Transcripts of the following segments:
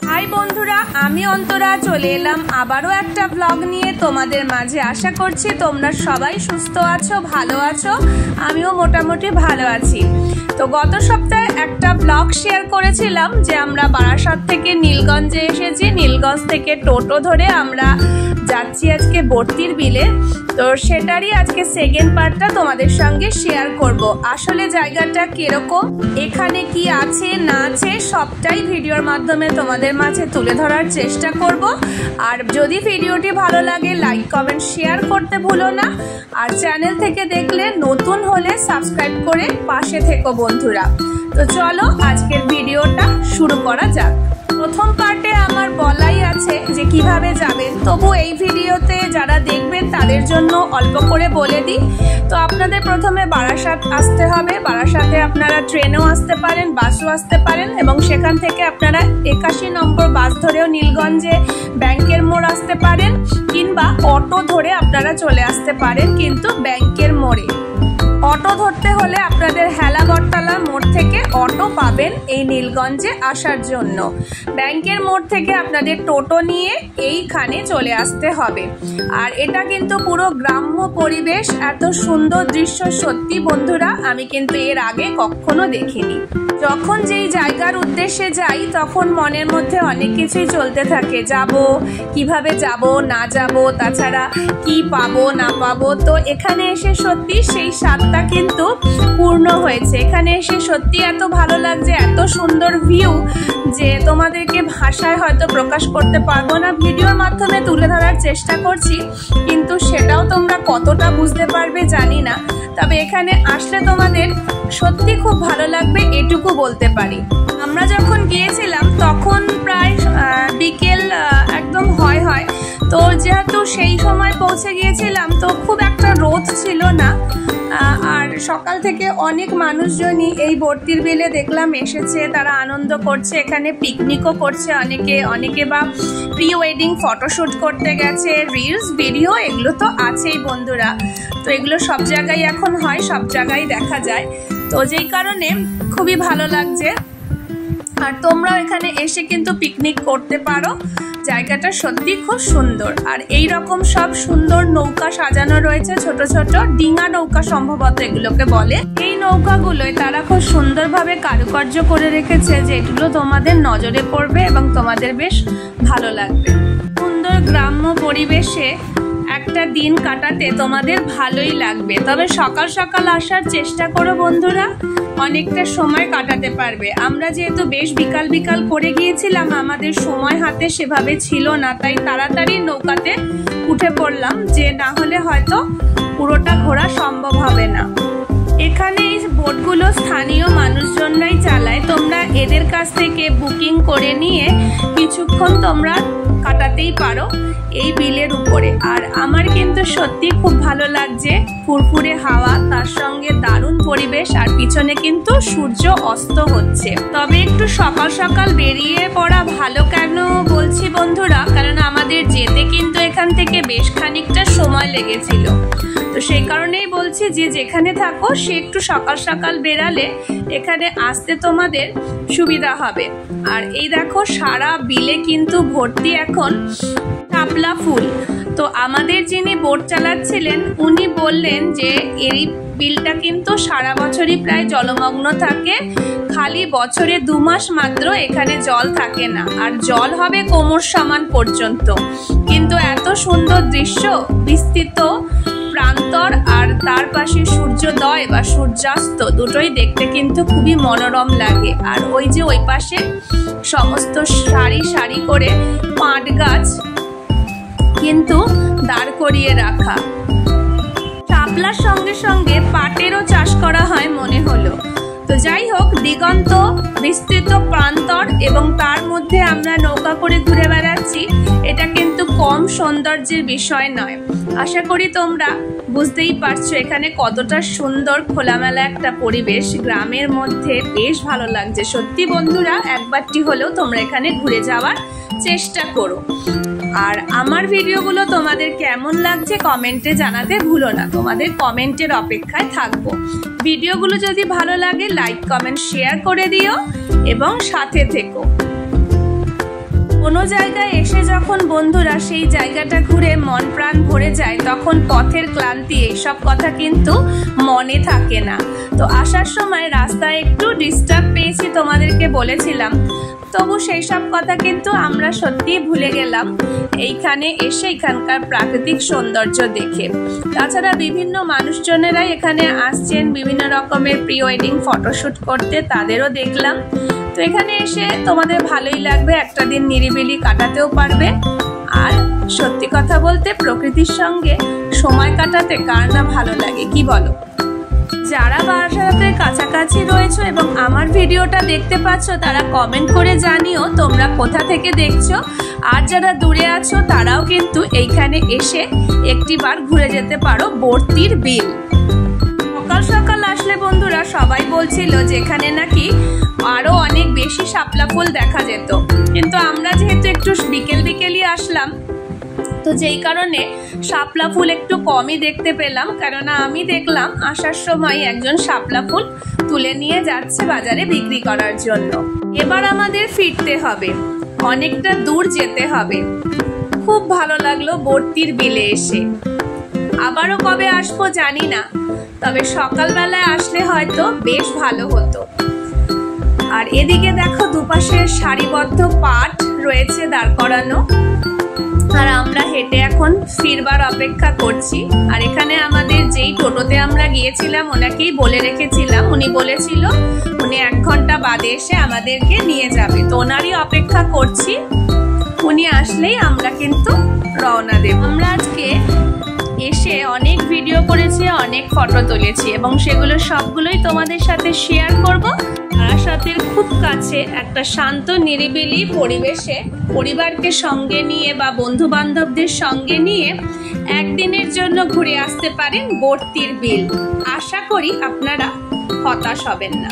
High बंधुरा आमी अंतरा चले एलाम आबारो एकटा ब्लग निये तोमादेर माझे। आशा करछि तोमरा सबाई सुस्थ आछो, भालो आछो, आमिओ मोटामुटी भालो आछि। तो गत सप्ताहे एकटा ब्लग शेयर करेछिलाम जे आमरा बारासात थेके नीलगंजे एसेछि। नीलगंज थेके टोटो धरे आमरा যাচ্ছি আজকে বর্তির বিলে। তো সেটারই আজকে সেকেন্ড পার্টটা তোমাদের সঙ্গে শেয়ার করব। আসলে জায়গাটা কিরকম, এখানে কি আছে না আছে সবটাই ভিডিওর মাধ্যমে তোমাদের মাঝে তুলে ধরার চেষ্টা করব। আর যদি ভিডিওটি ভালো লাগে লাইক কমেন্ট শেয়ার করতে ভুলো না। আর চ্যানেল থেকে দেখলে নতুন হলে সাবস্ক্রাইব করে পাশে থেকো বন্ধুরা। তো চলো আজকের ভিডিওটা শুরু করা যাক। প্রথম পার্টে আমার বলাই আছে যে কিভাবে যাবেন, তবু এই ভিডিওতে যারা দেখবেন তাদের জন্য অল্প করে বলে দিই। তো আপনাদের প্রথমে বারাসাত আসতে হবে। বারাসাতে আপনারা ট্রেনেও আসতে পারেন, বাসও আসতে পারেন এবং সেখান থেকে আপনারা 81 নম্বর বাস ধরেও নীলগঞ্জে ব্যাংকের মোড় আসতে পারেন, কিংবা অটো ধরে আপনারা চলে আসতে পারেন কিন্তু ব্যাংকের মোড়ে। অটো ধরতে হলে আপনাদের হেলা বটতলা মোড় থেকে অটো পাবেন এই নীলগঞ্জে আসার জন্য। ব্যাংকের মোড় থেকে আপনাদের টোটো নিয়ে এইখানে চলে আসতে হবে। আর এটা কিন্তু পুরো গ্রাম্য পরিবেশ, এত সুন্দর দৃশ্য সত্যি বন্ধুরা আমি কিন্তু এর আগে কখনো দেখিনি। যখন যেই জায়গার উদ্দেশ্যে যাই তখন মনের মধ্যে অনেক কিছুই চলতে থাকে, যাব কিভাবে, যাব না যাব, তাছাড়া কি পাবো না পাবো। তো এখানে এসে সত্যি সেই স্বাদটা কিন্তু পূর্ণ হয়েছে। এখানে এসে সত্যি এত ভালো লাগছে, এত সুন্দর ভিউ যে তোমাদেরকে ভাষায় হয়তো প্রকাশ করতে পারবো না। ভিডিওর মাধ্যমে তুলে ধরার চেষ্টা করছি, কিন্তু সেটাও তোমরা কতটা বুঝতে পারবে জানি না। তবে এখানে আসলে তোমাদের সত্যি খুব ভালো লাগবে এটুকু বলতে পারি। আমরা যখন গিয়েছিলাম তখন প্রায় বিকেল একদম হয়। তো যেহেতু সেই সময় পৌঁছে গিয়েছিলাম তো খুব একটা রোদ ছিল না। আর সকাল থেকে অনেক মানুষজনই এই বর্তির বিলে দেখলাম এসেছে, তারা আনন্দ করছে, এখানে পিকনিকও করছে অনেকে বা প্রি ওয়েডিং ফটোশ্যুট করতে গেছে, রিলস ভিডিও এগুলো তো আছেই বন্ধুরা। তো এগুলো সব জায়গায় এখন হয়, সব জায়গায় দেখা যায়। তো যেই কারণে খুবই ভালো লাগছে। আর তোমরাও এখানে এসে কিন্তু পিকনিক করতে পারো, জায়গাটা সত্যি খুব সুন্দর। আর এই রকম সব সুন্দর নৌকা সাজানো রয়েছে, ছোট ছোট ডিঙা নৌকা সম্ভবত এগুলোকে বলে। এই নৌকাগুলোয় তারা খুব সুন্দরভাবে কারুকার্য করে রেখেছে, যেগুলো তোমাদের নজরে পড়বে এবং তোমাদের বেশ ভালো লাগবে। সুন্দর গ্রাম্য পরিবেশে একটা দিন কাটাতে তোমাদের ভালোই লাগবে। তবে সকাল সকাল আসার চেষ্টা করো বন্ধুরা, অনেকটা সময় কাটাতে পারবে। আমরা যেহেতু বেশ বিকাল করে গিয়েছিলাম, আমাদের সময় হাতে সেভাবে ছিল না, তাই তাড়াতাড়ি নৌকাতে উঠে পড়লাম, যে না হলে হয়তো পুরোটা ঘোরা সম্ভব হবে না। এখানে এই বোটগুলো স্থানীয় মানুষজনরাই চালায়, তোমরা এদের কাছ থেকে বুকিং করে নিয়ে কিছুক্ষণ তোমরা কাটাতেই পারো এই বিলের উপরে। আর আমার কিন্তু সত্যি খুব ভালো লাগছে, ফুরফুরে হাওয়া, তার সঙ্গে দারুণ পরিবেশ, আর পিছনে কিন্তু সূর্য অস্ত হচ্ছে। তবে একটু সকাল সকাল বেরিয়ে পড়া ভালো। কেন বলছি বন্ধুরা, কারণ আমাদের যেতে কিন্তু এখান থেকে বেশ খানিকটা সময় লেগেছিল। তো সেই কারণেই বলছি যে যেখানে থাকো সে একটু সকাল সকাল বেরালে এখানে আসতে তোমাদের সুবিধা হবে। আর এই দেখো সারা বিলে কিন্তু ভর্তি এখন শাপলা ফুল। তো আমাদের যিনি বোট চালাচ্ছিলেন উনি বললেন যে এই বিলটা কিন্তু সারা বছরই প্রায় জলমগ্ন থাকে, খালি বছরে 2 মাস মাত্র এখানে জল থাকে না, আর জল হবে কোমর সমান পর্যন্ত। কিন্তু এত সুন্দর দৃশ্য, বিস্তৃত প্রান্তর, আর তার পাশে সূর্যোদয় বা সূর্যাস্ত দুটোই দেখতে কিন্তু খুবই মনোরম লাগে। আর ওই যে ওই পাশে সমস্ত সারি সারি করে পাট গাছ কিন্তু দাঁড় করিয়ে রাখা। শাপলার সঙ্গে সঙ্গে পাটেরও চাষ করা হয় মনে হলো। তো যাই হোক, দিগন্ত বিস্তৃত প্রান্তর এবং তার মধ্যে আমরা নৌকা করে ঘুরে বেড়াচ্ছি, এটা কিন্তু কম সৌন্দর্যের বিষয় নয়। আশা করি তোমরা বুঝতেই পারছো এখানে কতটা সুন্দর খোলামেলা একটা পরিবেশ, গ্রামের মধ্যে বেশ ভালো লাগছে সত্যি বন্ধুরা। একবারটি হলেও তোমরা এখানে ঘুরে যাওয়ার চেষ্টা করো। আর আমার ভিডিওগুলো তোমাদের কেমন লাগছে কমেন্টে জানাতে ভুলো না, তোমাদের কমেন্টের অপেক্ষায় থাকবো। ভিডিওগুলো যদি ভালো লাগে লাইক কমেন্ট শেয়ার করে দিও এবং সাথে থেকো। জায়গায় এসে যখন বন্ধুরা সেই জায়গাটা ঘুরে মন প্রাণ ভরে যায়, তখন পথের ক্লান্তি এইসব কথা কিন্তু মনে থাকে না। তো আসার সময় রাস্তায় একটু ডিস্টার্ব পেয়েছি, তোমাদেরকে বলেছিলাম, তবু সেই সব কথা কিন্তু আমরা সত্যিই ভুলে গেলাম এইখানে এসে এখানকার প্রাকৃতিক সৌন্দর্য দেখে। তাছাড়া বিভিন্ন মানুষজনেরাই এখানে আসছেন বিভিন্ন রকমের প্রি ওয়েডিং ফটোশ্যুট করতে, তাদেরও দেখলাম। তো এখানে এসে তোমাদের ভালোই লাগবে, একটা দিন নিরিবিলি কাটাতেও পারবে। আর সত্যি কথা বলতে প্রকৃতির সঙ্গে সময় কাটাতে কার না ভালো লাগে, কি বলো? যারা বারাসাতের কাছাকাছি রয়েছে এবং আমার ভিডিওটা দেখতে পাচ্ছ, তারা কমেন্ট করে জানিও তোমরা কোথা থেকে দেখছো। আর যারা দূরে আছো তারাও কিন্তু এইখানে এসে একটিবার ঘুরে যেতে পারো বর্তির বিল। সকাল সকাল আসলে বন্ধুরা সবাই বলছিল যে এখানে নাকি আরো অনেক বেশি শাপলা ফুল দেখা যেত, কিন্তু আমরা যেহেতু একটু বিকেলই আসলাম, তো যেই কারণে শাপলা ফুল একটু কমই দেখতে পেলাম। কেননা আমি দেখলাম আসার সময় একজন শাপলা ফুল তুলে নিয়ে যাচ্ছে বাজারে বিক্রি করার জন্য। এবার আমাদের ফিরতে হবে, অনেকটা দূর যেতে হবে। খুব ভালো লাগলো বর্তির বিলে এসে। আবারও কবে আসবো জানি না, তবে সকালবেলায় আসলে হয়তো বেশ ভালো হতো। আর এদিকে দেখো দুপাশে সারিবদ্ধ পাট রয়েছে দাঁড় করানো, আর আমরা হেঁটে এখন ফিরবার অপেক্ষা করছি। আর এখানে আমাদের যেই টোটোতে আমরা গিয়েছিলাম ওনাকেই বলে রেখেছিলাম, উনি বলেছিল উনি 1 ঘন্টা বাদে এসে আমাদেরকে নিয়ে যাবে। তো ওনারই অপেক্ষা করছি, উনি আসলেই আমরা কিন্তু রওনা দেব। আমরা আজকে এসে অনেক ভিডিও করেছি, অনেক ফটো তুলেছি এবং সেগুলো সবগুলোই তোমাদের সাথে শেয়ার করব। বারাসাতের খুব কাছে একটা শান্ত নিরিবিলি পরিবেশে পরিবারকে সঙ্গে নিয়ে বা বন্ধু বান্ধবদের সঙ্গে নিয়ে একদিনের জন্য ঘুরে আসতে পারেন বর্তির বিল। আশা করি আপনারা হতাশ হবেন না।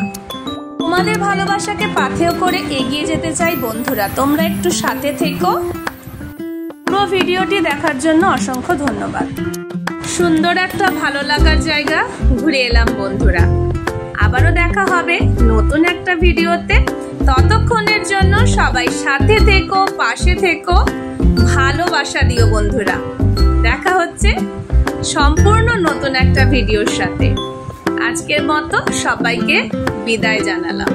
তোমাদের ভালোবাসাকে পাথেয় করে এগিয়ে যেতে চাই বন্ধুরা, তোমরা একটু সাথে থেকো। পুরো ভিডিওটি দেখার জন্য অসংখ্য ধন্যবাদ। সুন্দর একটা ভালো লাগার জায়গা ঘুরে এলাম বন্ধুরা। আবারও দেখা হবে নতুন একটা ভিডিওতে। ততক্ষণের জন্য সবাই সাথে থেকো, পাশে থেকো, ভালোবাসা দিও বন্ধুরা। দেখা হচ্ছে সম্পূর্ণ নতুন একটা ভিডিওর সাথে। আজকের মতো সবাইকে বিদায় জানালাম।